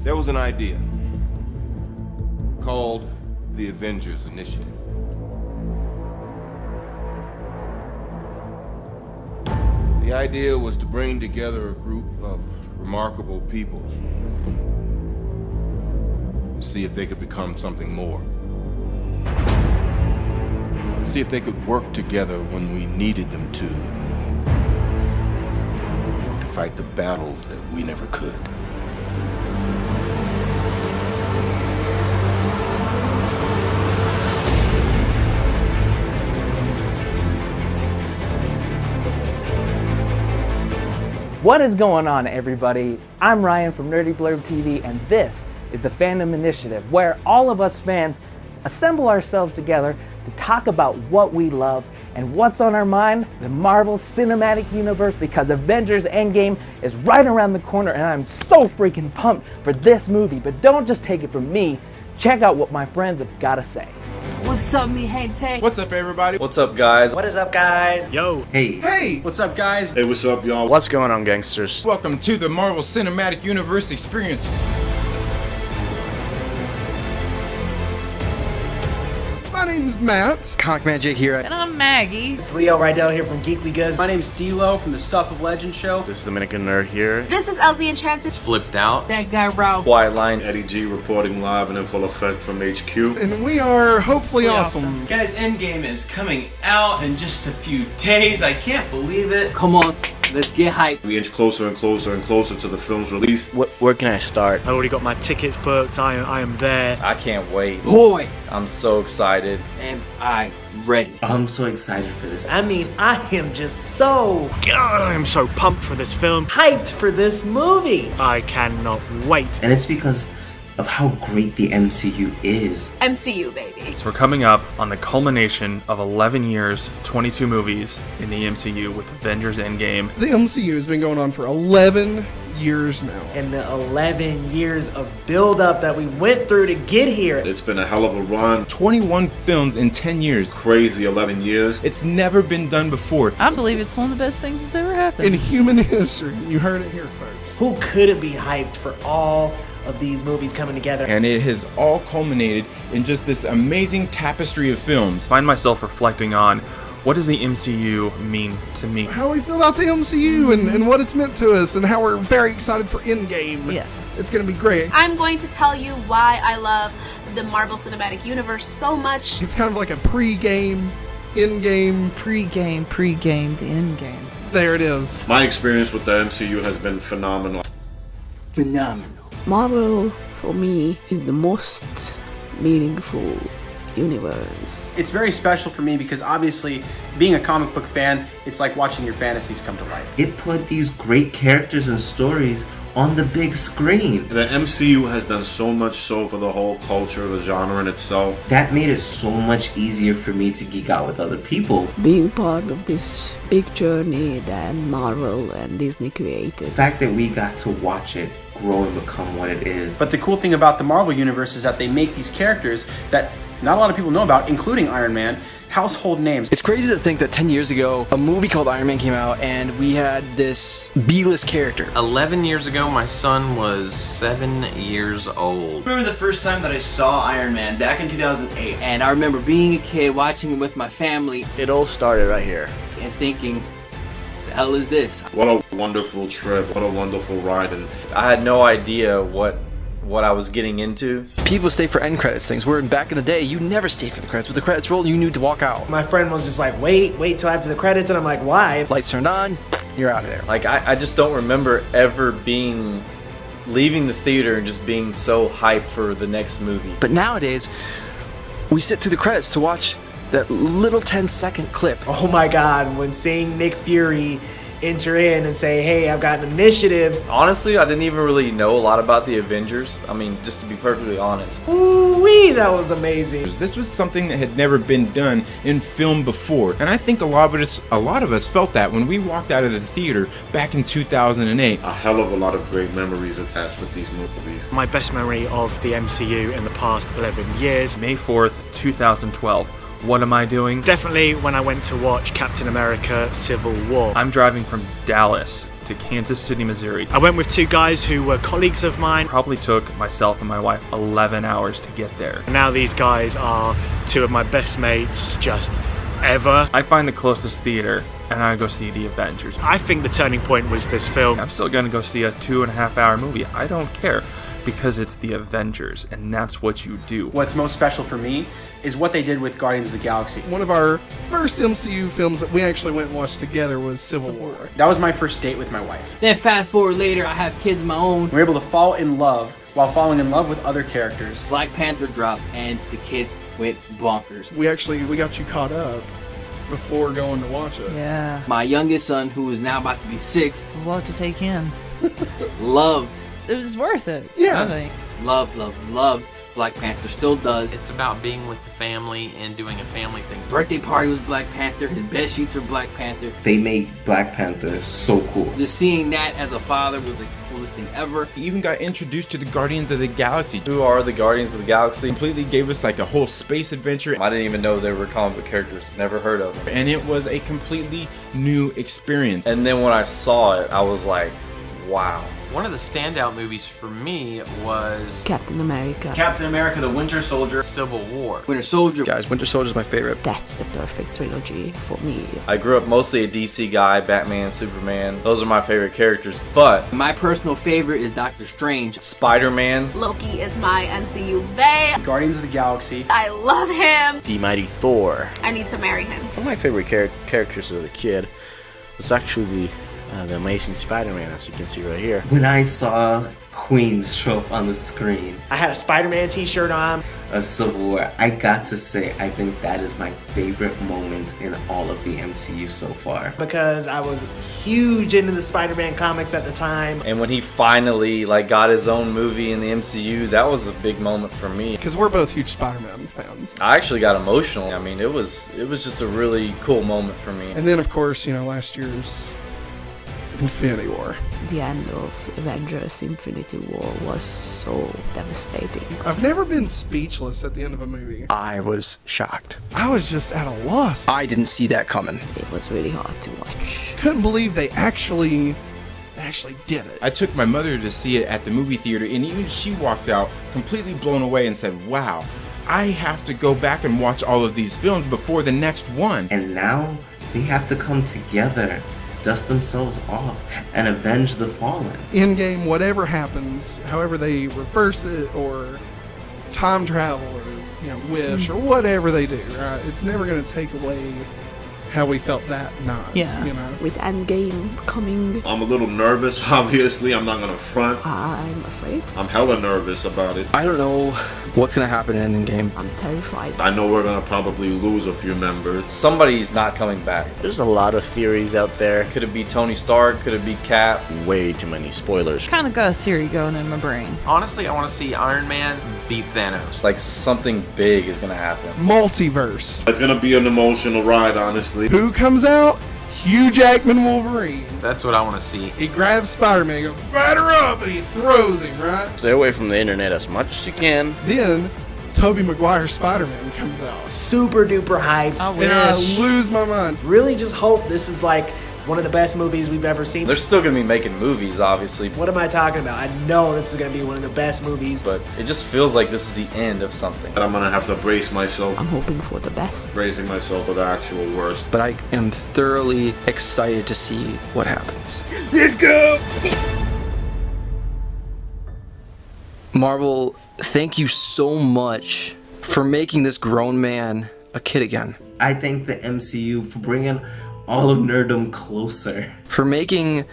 There was an idea called the Avengers Initiative. The idea was to bring together a group of remarkable people and see if they could become something more. See if they could work together when we needed them to fight the battles that we never could. What is going on, everybody? I'm Ryan from Nerdy Blurb TV, and this is the Fandom Initiative, where all of us fans assemble ourselves together to talk about what we love and what's on our mind, the Marvel Cinematic Universe, because Avengers Endgame is right around the corner, and I'm so freaking pumped for this movie. But don't just take it from me, check out what my friends have got to say. What's up, mi gente? What's up, everybody? What's up, guys? What is up, guys? Yo. Hey. Hey. What's up, guys? Hey, what's up, y'all? What's going on, gangsters? Welcome to the Marvel Cinematic Universe experience. My name's Matt. ComicManJake here. And I'm Maggie. It's Leo Rydell here from Geekly Goods. My name's D-Lo from the Stuff of Legend show. This is Dominican Nerd here. This is Elzeyenchanted. It's Flipp Doubt. That Guy Ralf. White Line. Eddie G reporting live and in full effect from HQ. And we are hopefully awesome. Guys, Endgame is coming out in just a few days. I can't believe it. Come on, let's get hyped. We inch closer and closer and closer to the film's release. Where can I start? I already got my tickets booked. I am there. I can't wait. Boy, I'm so excited. am I ready. I'm so excited for this. I mean, I am just so God, I am so pumped for this film. hyped for this movie. I cannot wait. And it's because of how great the MCU is. MCU, baby. So we're coming up on the culmination of 11 years, 22 movies in the MCU with Avengers Endgame. The MCU has been going on for 11 years now. And the 11 years of build-up that we went through to get here. It's been a hell of a run. 21 films in 10 years. Crazy 11 years. It's never been done before. I believe it's one of the best things that's ever happened. In human history. You heard it here first. Who couldn't be hyped for all of these movies coming together? And it has all culminated in just this amazing tapestry of films. Find myself reflecting on what does the MCU mean to me? How we feel about the MCU and what it's meant to us and how we're very excited for Endgame. Yes. It's going to be great. I'm going to tell you why I love the Marvel Cinematic Universe so much. It's kind of like a pre-game, in-game. Pre-game, the end game. There it is. My experience with the MCU has been phenomenal. Phenomenal. Marvel, for me, is the most meaningful universe. It's very special for me because obviously, being a comic book fan, it's like watching your fantasies come to life. It put these great characters and stories on the big screen. The MCU has done so much so for the whole culture, the genre in itself. That made it so much easier for me to geek out with other people. Being part of this big journey that Marvel and Disney created. The fact that we got to watch it grow and become what it is. But the cool thing about the Marvel Universe is that they make these characters that not a lot of people know about, including Iron Man, household names. It's crazy to think that 10 years ago, a movie called Iron Man came out and we had this B-list character. 11 years ago, my son was 7 years old. I remember the first time that I saw Iron Man back in 2008. And I remember being a kid watching it with my family It all started right here. and thinking, the hell is this? What a wonderful trip. What a wonderful ride. And I had no idea what I was getting into. People stay for end credits things, where back in the day, you never stayed for the credits. With the credits rolled, you knew to walk out. My friend was just like, wait till after the credits, and I'm like, why? Lights turned on, you're out of there. Like, I just don't remember ever leaving the theater and just being so hyped for the next movie. But nowadays, we sit through the credits to watch that little 10-second clip. Oh my god, when seeing Nick Fury enter in and say, hey, I've got an initiative. Honestly, I didn't even really know a lot about the Avengers. I mean, just to be perfectly honest. Ooh-wee, that was amazing. This was something that had never been done in film before. And I think a lot of us felt that when we walked out of the theater back in 2008. a hell of a lot of great memories attached with these movies. My best memory of the MCU in the past 11 years. May 4th, 2012. What am I doing? Definitely when I went to watch Captain America Civil War. I'm driving from Dallas to Kansas City, Missouri. I went with two guys who were colleagues of mine. Probably took myself and my wife 11 hours to get there. Now these guys are two of my best mates just ever. I find the closest theater and I go see the Avengers. I think the turning point was this film. I'm still gonna go see a 2.5 hour movie. I don't care, because it's the Avengers and that's what you do. What's most special for me is what they did with Guardians of the Galaxy. One of our first MCU films that we actually went and watched together was Civil War. That was my first date with my wife. Then fast forward later, I have kids of my own. We were able to fall in love while falling in love with other characters. Black Panther dropped and the kids went bonkers. We got you caught up before going to watch it. Yeah. My youngest son, who is now about to be 6, It's a lot to take in. loved. It was worth it. Yeah. I think. Loved Black Panther, still does. It's about being with the family and doing a family thing. Birthday party was Black Panther, his bed sheets were Black Panther. They made Black Panther so cool. Just seeing that as a father was the coolest thing ever. He even got introduced to the Guardians of the Galaxy. Who are the Guardians of the Galaxy? Completely gave us like a whole space adventure. I didn't even know they were comic book characters. Never heard of them. And it was a completely new experience. And then when I saw it, I was like, wow. One of the standout movies for me was Captain America. Captain America, the Winter Soldier, Civil War. Winter Soldier. Guys, Winter Soldier is my favorite. That's the perfect trilogy for me. I grew up mostly a DC guy, Batman, Superman. Those are my favorite characters, but my personal favorite is Doctor Strange. Spider-Man. Loki is my MCU bae. Guardians of the Galaxy. I love him. The Mighty Thor. I need to marry him. One of my favorite characters as a kid was actually the Amazing Spider-Man, as you can see right here. When I saw Queen show up on the screen, I had a Spider-Man t-shirt on. A Civil War, I got to say, I think that is my favorite moment in all of the MCU so far. Because I was huge into the Spider-Man comics at the time. And when he finally got his own movie in the MCU, that was a big moment for me. Because we're both huge Spider-Man fans. I actually got emotional. I mean, it was just a really cool moment for me. And then, of course, last year's Infinity War. The end of Avengers Infinity War was so devastating. I've never been speechless at the end of a movie. I was shocked. I was just at a loss. I didn't see that coming. It was really hard to watch. Couldn't believe they actually did it. I took my mother to see it at the movie theater, and even she walked out completely blown away and said, wow, I have to go back and watch all of these films before the next one. And now they have to come together, dust themselves off, and avenge the fallen. Endgame, whatever happens, however they reverse it or time travel or wish or whatever they do, right? It's never going to take away how we felt that night. Yeah. With Endgame coming, I'm a little nervous, obviously. I'm not gonna front. I'm afraid. I'm hella nervous about it. I don't know what's gonna happen in Endgame. I'm terrified. I know we're gonna probably lose a few members. Somebody's not coming back. There's a lot of theories out there. Could it be Tony Stark? Could it be Cap? Way too many spoilers. Kind of got a theory going in my brain. Honestly, I want to see Iron Man beat Thanos. Like something big is gonna happen. Multiverse. It's gonna be an emotional ride, honestly. Who comes out? Hugh Jackman Wolverine. That's what I want to see. He grabs Spider-Man, goes, batter up, and he throws him, right? Stay away from the internet as much as you can. Then, Tobey Maguire's Spider-Man comes out. Super duper hyped. And I lose my mind. Really just hope this is one of the best movies we've ever seen. They're still gonna be making movies, obviously. What am I talking about? I know this is gonna be one of the best movies. But it just feels like this is the end of something. I'm gonna have to brace myself. I'm hoping for the best. Bracing myself for the actual worst. But I am thoroughly excited to see what happens. Let's go! Marvel, thank you so much for making this grown man a kid again. I thank the MCU for bringing all of nerddom closer. For making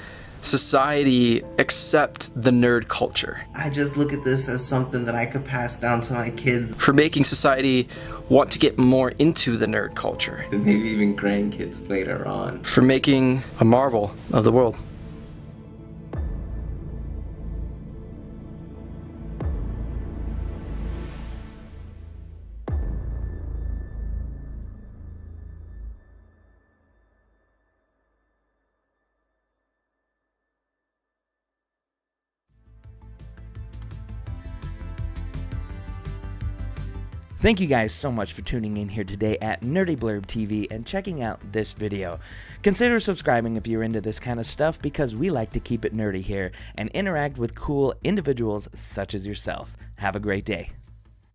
society accept the nerd culture. I just look at this as something that I could pass down to my kids. For making society want to get more into the nerd culture. And maybe even grandkids later on. For making a marvel of the world. Thank you guys so much for tuning in here today at Nerdy Blurb TV and checking out this video. Consider subscribing if you're into this kind of stuff because we like to keep it nerdy here and interact with cool individuals such as yourself. Have a great day.